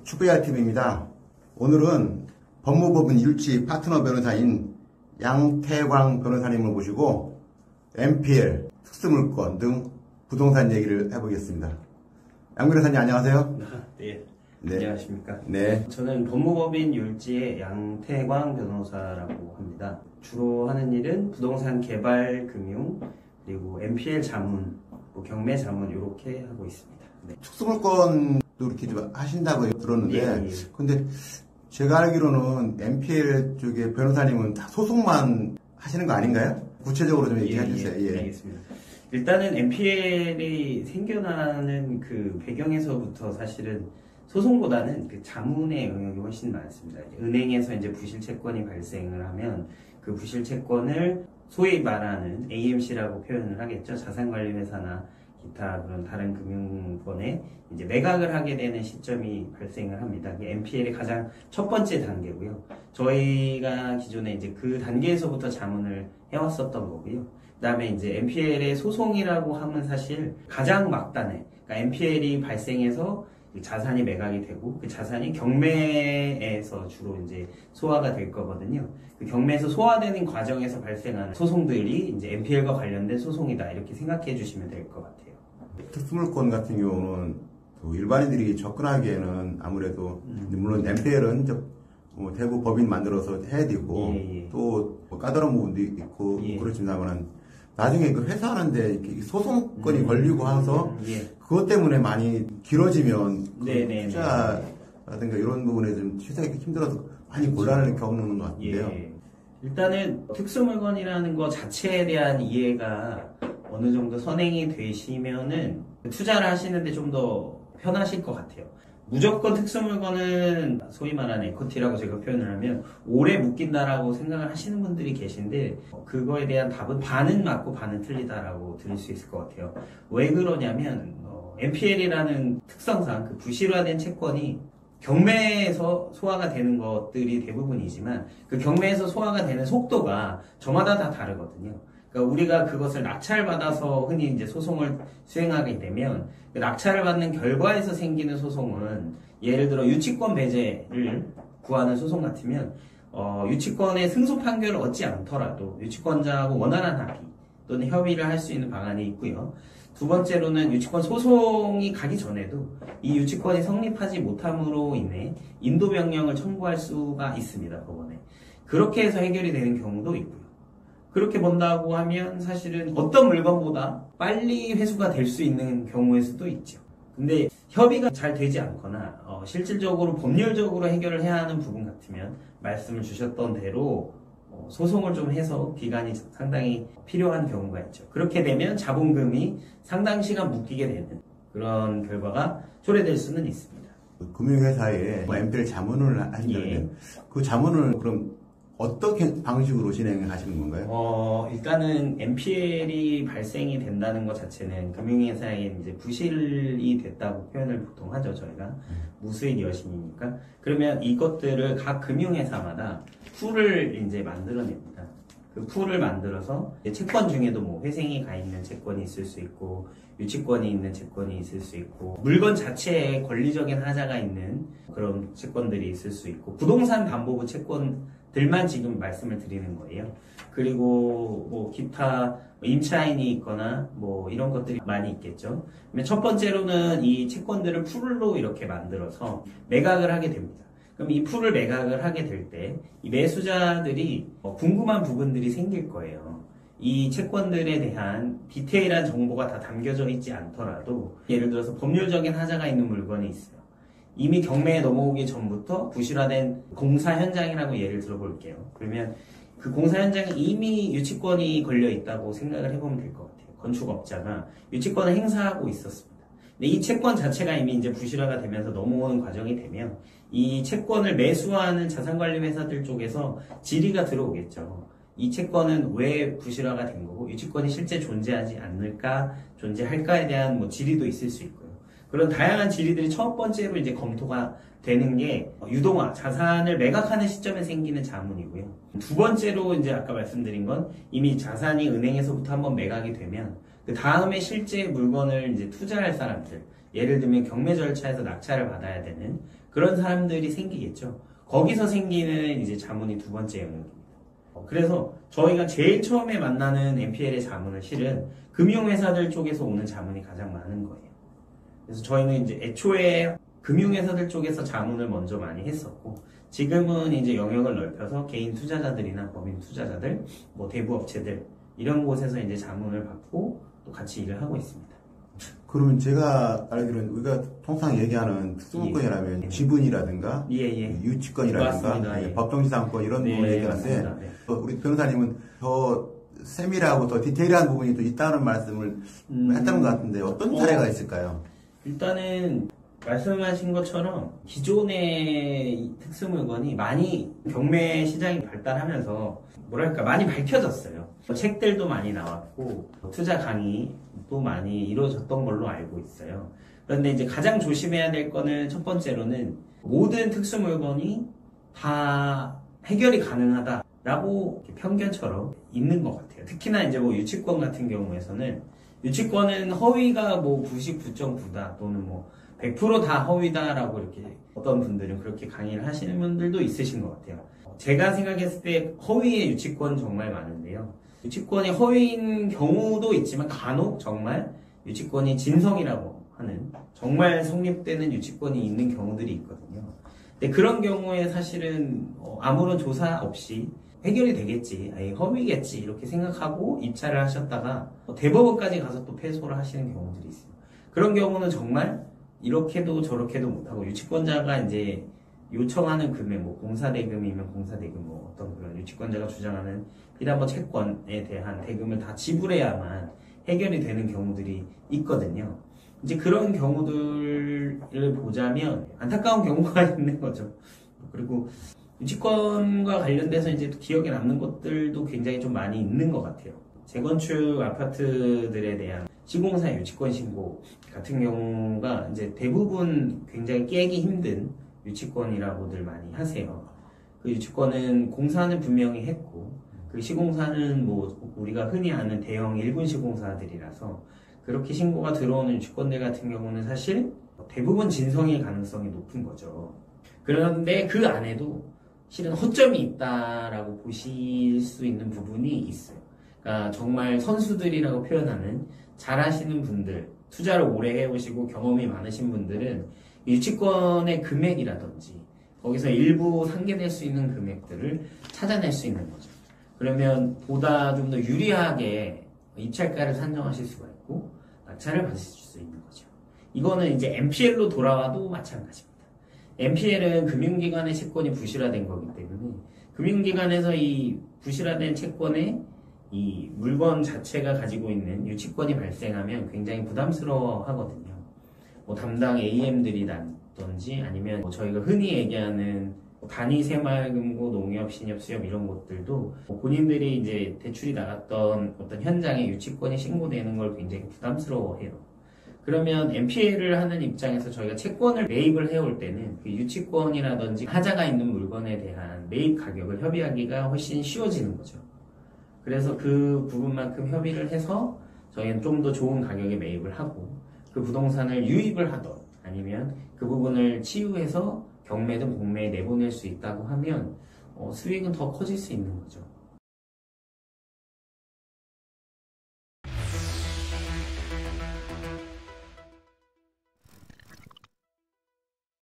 축구야TV입니다. 오늘은 법무법인 율지 파트너 변호사인 양태광 변호사님을 모시고 NPL, 특수물건 등 부동산 얘기를 해보겠습니다. 양 변호사님 안녕하세요. 네. 네. 안녕하십니까. 네. 저는 법무법인 율지의 양태광 변호사라고 합니다. 주로 하는 일은 부동산 개발, 금융, 그리고 NPL 자문, 경매 자문 이렇게 하고 있습니다. 네. 특수물건도 이렇게 좀 하신다고 들었는데, 예. 근데 제가 알기로는 NPL 쪽에 변호사님은 다 소송만 하시는 거 아닌가요? 구체적으로 좀 얘기해 주세요. 예. 알겠습니다. 일단은 NPL이 생겨나는 그 배경에서부터 사실은 소송보다는 그 자문의 영역이 훨씬 많습니다. 은행에서 이제 부실 채권이 발생을 하면 그 부실 채권을 소위 말하는 AMC라고 표현을 하겠죠. 자산관리회사나 기타 그런 다른 금융권에 이제 매각을 하게 되는 시점이 발생을 합니다. 이게 NPL의 가장 첫 번째 단계고요. 저희가 기존에 이제 그 단계에서부터 자문을 해왔었던 거고요. 그 다음에 이제 NPL의 소송이라고 하면 사실 가장 막단에, 그러니까 NPL이 발생해서 자산이 매각이 되고 그 자산이 경매에서 주로 이제 소화가 될 거거든요. 그 경매에서 소화되는 과정에서 발생하는 소송들이 이제 NPL과 관련된 소송이다 이렇게 생각해 주시면 될 것 같아요. 특수물건 같은 경우는 또 일반인들이 접근하기에는 아무래도 물론 NPL은 대구 법인 만들어서 해야 되고 또 뭐 까다로운 부분도 있고 그렇지만은 나중에 그 회사하는데 이렇게 소송건이 걸리고 해서 그것 때문에 많이 길어지면 투자라든가 이런 부분에 좀 취사하기 힘들어서 많이 곤란을 겪는 것 같은데요. 일단은 특수물건이라는 것 자체에 대한 이해가 어느 정도 선행이 되시면은 투자를 하시는데 좀 더 편하실 것 같아요. 무조건 특수물건은 소위 말하는 에코티라고 제가 표현을 하면 오래 묶인다라고 생각을 하시는 분들이 계신데 그거에 대한 답은 반은 맞고 반은 틀리다라고 들을 수 있을 것 같아요. 왜 그러냐면 NPL이라는 특성상 그 부실화된 채권이 경매에서 소화가 되는 것들이 대부분이지만 그 경매에서 소화가 되는 속도가 저마다 다 다르거든요. 그러니까 우리가 그것을 낙찰받아서 흔히 이제 소송을 수행하게 되면 그 낙찰을 받는 결과에서 생기는 소송은 예를 들어 유치권 배제를 구하는 소송 같으면 유치권의 승소 판결을 얻지 않더라도 유치권자하고 원활한 합의 또는 협의를 할 수 있는 방안이 있고요. 두 번째로는 유치권 소송이 가기 전에도 이 유치권이 성립하지 못함으로 인해 인도명령을 청구할 수가 있습니다. 법원에. 그렇게 해서 해결이 되는 경우도 있고요. 그렇게 본다고 하면 사실은 어떤 물건보다 빨리 회수가 될 수 있는 경우일 수도 있죠. 근데 협의가 잘 되지 않거나 실질적으로 법률적으로 해결을 해야 하는 부분 같으면 말씀을 주셨던 대로 소송을 좀 해서 기간이 상당히 필요한 경우가 있죠. 그렇게 되면 자본금이 상당 시간 묶이게 되는 그런 결과가 초래될 수는 있습니다. 금융회사에 NPL 자문을 하신다는데 그 자문을 그럼 어떻게 방식으로 진행하시는 건가요? 일단은 NPL이 발생이 된다는 것 자체는 금융회사에 이제 부실이 됐다고 표현을 보통 하죠, 저희가. 무수익 여신이니까. 그러면 이것들을 각 금융회사마다 풀을 이제 만들어냅니다. 그 풀을 만들어서 채권 중에도 뭐 회생이 가 있는 채권이 있을 수 있고, 유치권이 있는 채권이 있을 수 있고, 물건 자체에 권리적인 하자가 있는 그런 채권들이 있을 수 있고, 부동산 담보부 채권들만 지금 말씀을 드리는 거예요. 그리고 뭐 기타 임차인이 있거나 뭐 이런 것들이 많이 있겠죠. 첫 번째로는 이 채권들을 풀로 이렇게 만들어서 매각을 하게 됩니다. 그럼 이 풀을 매각을 하게 될 때 이 매수자들이 궁금한 부분들이 생길 거예요. 이 채권들에 대한 디테일한 정보가 다 담겨져 있지 않더라도 예를 들어서 법률적인 하자가 있는 물건이 있어요. 이미 경매에 넘어오기 전부터 부실화된 공사 현장이라고 예를 들어볼게요. 그러면 그 공사 현장에 이미 유치권이 걸려 있다고 생각을 해보면 될 것 같아요. 건축업자가 유치권을 행사하고 있었습니다. 근데 이 채권 자체가 이미 이제 부실화가 되면서 넘어오는 과정이 되면 이 채권을 매수하는 자산관리회사들 쪽에서 질의가 들어오겠죠. 이 채권은 왜 부실화가 된 거고 유치권이 실제 존재하지 않을까, 존재할까에 대한 뭐 질의도 있을 수 있고요. 그런 다양한 질의들이 첫 번째로 이제 검토가 되는 게 유동화, 자산을 매각하는 시점에 생기는 자문이고요. 두 번째로 이제 아까 말씀드린 건 이미 자산이 은행에서부터 한번 매각이 되면 그 다음에 실제 물건을 이제 투자할 사람들, 예를 들면 경매 절차에서 낙찰을 받아야 되는 그런 사람들이 생기겠죠. 거기서 생기는 이제 자문이 두 번째 영역입니다. 그래서 저희가 제일 처음에 만나는 NPL의 자문은 실은 금융회사들 쪽에서 오는 자문이 가장 많은 거예요. 그래서 저희는 이제 애초에 금융회사들 쪽에서 자문을 먼저 많이 했었고, 지금은 이제 영역을 넓혀서 개인 투자자들이나 법인 투자자들, 뭐 대부업체들 이런 곳에서 이제 자문을 받고 또 같이 일을 하고 있습니다. 그러면 제가 알기로는 우리가 통상 얘기하는 특수물건이라면 예. 지분이라든가 예. 유치권이라든가 예. 법정지상권 이런 네, 부분을 얘기하는데 네. 우리 변호사님은 더 세밀하고 더 디테일한 부분이 또 있다는 말씀을 했다는 것 같은데 어떤 사례가 있을까요? 일단은 말씀하신 것처럼 기존의 특수물건이 많이 경매 시장이 발달하면서 뭐랄까 많이 밝혀졌어요. 책들도 많이 나왔고 투자 강의도 많이 이루어졌던 걸로 알고 있어요. 그런데 이제 가장 조심해야 될 거는 첫 번째로는 모든 특수물건이 다 해결이 가능하다라고 편견처럼 있는 것 같아요. 특히나 이제 뭐 유치권 같은 경우에서는 유치권은 허위가 뭐 99.9다 또는 뭐 100% 다 허위다라고 이렇게 어떤 분들은 그렇게 강의를 하시는 분들도 있으신 것 같아요. 제가 생각했을 때 허위의 유치권 정말 많은데요. 유치권이 허위인 경우도 있지만 간혹 정말 유치권이 진성이라고 하는 정말 성립되는 유치권이 있는 경우들이 있거든요. 근데 그런 경우에 사실은 아무런 조사 없이 해결이 되겠지, 아예 허위겠지 이렇게 생각하고 입찰을 하셨다가 대법원까지 가서 또 패소를 하시는 경우들이 있어요. 그런 경우는 정말 이렇게도 저렇게도 못하고 유치권자가 이제 요청하는 금액, 뭐 공사대금이면 공사대금, 뭐 어떤 그런 유치권자가 주장하는 피담보 채권에 대한 대금을 다 지불해야만 해결이 되는 경우들이 있거든요. 이제 그런 경우들을 보자면 안타까운 경우가 있는 거죠. 그리고 유치권과 관련돼서 이제 기억에 남는 것들도 굉장히 좀 많이 있는 것 같아요. 재건축 아파트들에 대한 시공사 유치권 신고 같은 경우가 이제 대부분 굉장히 깨기 힘든 유치권이라고들 많이 하세요. 그 유치권은 공사는 분명히 했고, 그 시공사는 뭐 우리가 흔히 아는 대형 일군 시공사들이라서 그렇게 신고가 들어오는 유치권들 같은 경우는 사실 대부분 진성일 가능성이 높은 거죠. 그런데 그 안에도 실은 허점이 있다라고 보실 수 있는 부분이 있어요. 그러니까 정말 선수들이라고 표현하는 잘하시는 분들, 투자를 오래 해오시고 경험이 많으신 분들은 유치권의 금액이라든지 거기서 일부 상계될 수 있는 금액들을 찾아낼 수 있는 거죠. 그러면 보다 좀 더 유리하게 입찰가를 산정하실 수가 있고 낙찰을 받으실 수 있는 거죠. 이거는 이제 NPL로 돌아와도 마찬가지입니다. NPL은 금융기관의 채권이 부실화된 거기 때문에 금융기관에서 이 부실화된 채권에 이 물건 자체가 가지고 있는 유치권이 발생하면 굉장히 부담스러워 하거든요. 뭐 담당 AM들이라든지 아니면 뭐 저희가 흔히 얘기하는 단위 새마을금고, 농협, 신협, 수협 이런 것들도 뭐 본인들이 이제 대출이 나갔던 어떤 현장에 유치권이 신고되는 걸 굉장히 부담스러워해요. 그러면 NPL을 하는 입장에서 저희가 채권을 매입을 해올 때는 그 유치권이라든지 하자가 있는 물건에 대한 매입 가격을 협의하기가 훨씬 쉬워지는 거죠. 그래서 그 부분만큼 협의를 해서 저희는 좀 더 좋은 가격에 매입을 하고 그 부동산을 유입을 하던 아니면 그 부분을 치유해서 경매든 공매에 내보낼 수 있다고 하면 수익은 더 커질 수 있는 거죠.